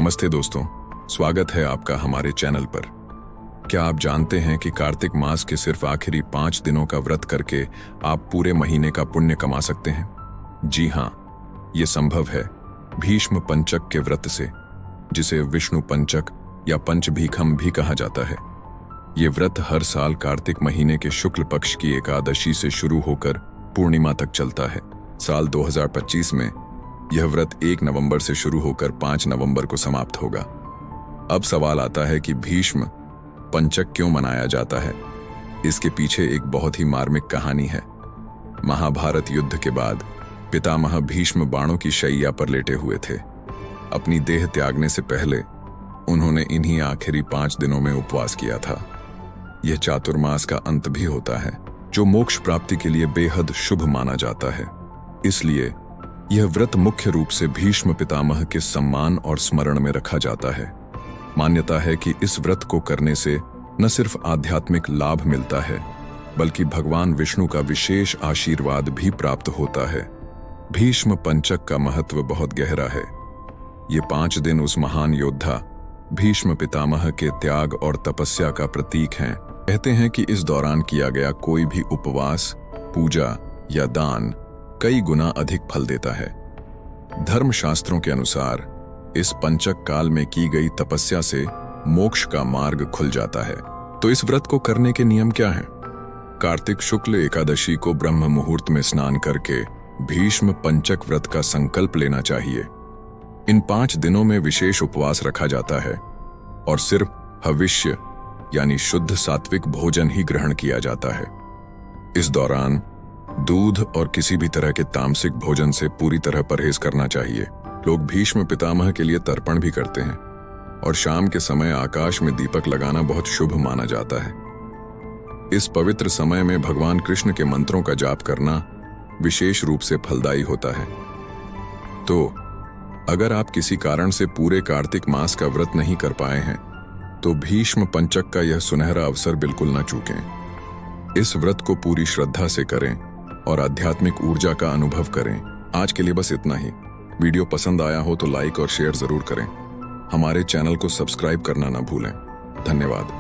नमस्ते दोस्तों, स्वागत है आपका हमारे चैनल पर। क्या आप जानते हैं कि कार्तिक मास के सिर्फ आखिरी 5 दिनों का व्रत करके आप पूरे महीने का पुण्य कमा सकते हैं? जी हाँ, ये संभव है भीष्म पंचक के व्रत से, जिसे विष्णु पंचक या पंचभीखम भी कहा जाता है। ये व्रत हर साल कार्तिक महीने के शुक्ल पक्ष की एकादशी से शुरू होकर पूर्णिमा तक चलता है। साल 2025 में यह व्रत 1 नवंबर से शुरू होकर 5 नवंबर को समाप्त होगा। अब सवाल आता है कि भीष्म पंचक क्यों मनाया जाता है? इसके पीछे एक बहुत ही मार्मिक कहानी है। महाभारत युद्ध के बाद पितामह भीष्म बाणों की शैया पर लेटे हुए थे। अपनी देह त्यागने से पहले उन्होंने इन्हीं आखिरी 5 दिनों में उपवास किया था। यह चातुर्मास का अंत भी होता है, जो मोक्ष प्राप्ति के लिए बेहद शुभ माना जाता है। इसलिए यह व्रत मुख्य रूप से भीष्म पितामह के सम्मान और स्मरण में रखा जाता है। मान्यता है कि इस व्रत को करने से न सिर्फ आध्यात्मिक लाभ मिलता है, बल्कि भगवान विष्णु का विशेष आशीर्वाद भी प्राप्त होता है। भीष्म पंचक का महत्व बहुत गहरा है। ये 5 दिन उस महान योद्धा भीष्म पितामह के त्याग और तपस्या का प्रतीक हैं। कहते हैं कि इस दौरान किया गया कोई भी उपवास, पूजा या दान कई गुना अधिक फल देता है। धर्मशास्त्रों के अनुसार इस पंचक काल में की गई तपस्या से मोक्ष का मार्ग खुल जाता है। तो इस व्रत को करने के नियम क्या हैं? कार्तिक शुक्ल एकादशी को ब्रह्म मुहूर्त में स्नान करके भीष्म पंचक व्रत का संकल्प लेना चाहिए। इन 5 दिनों में विशेष उपवास रखा जाता है और सिर्फ हविष्य यानी शुद्ध सात्विक भोजन ही ग्रहण किया जाता है। इस दौरान दूध और किसी भी तरह के तामसिक भोजन से पूरी तरह परहेज करना चाहिए। लोग भीष्म पितामह के लिए तर्पण भी करते हैं और शाम के समय आकाश में दीपक लगाना बहुत शुभ माना जाता है। इस पवित्र समय में भगवान कृष्ण के मंत्रों का जाप करना विशेष रूप से फलदायी होता है। तो अगर आप किसी कारण से पूरे कार्तिक मास का व्रत नहीं कर पाए हैं, तो भीष्म पंचक का यह सुनहरा अवसर बिल्कुल न चूकें। इस व्रत को पूरी श्रद्धा से करें और आध्यात्मिक ऊर्जा का अनुभव करें। आज के लिए बस इतना ही। वीडियो पसंद आया हो तो लाइक और शेयर जरूर करें। हमारे चैनल को सब्सक्राइब करना ना भूलें। धन्यवाद।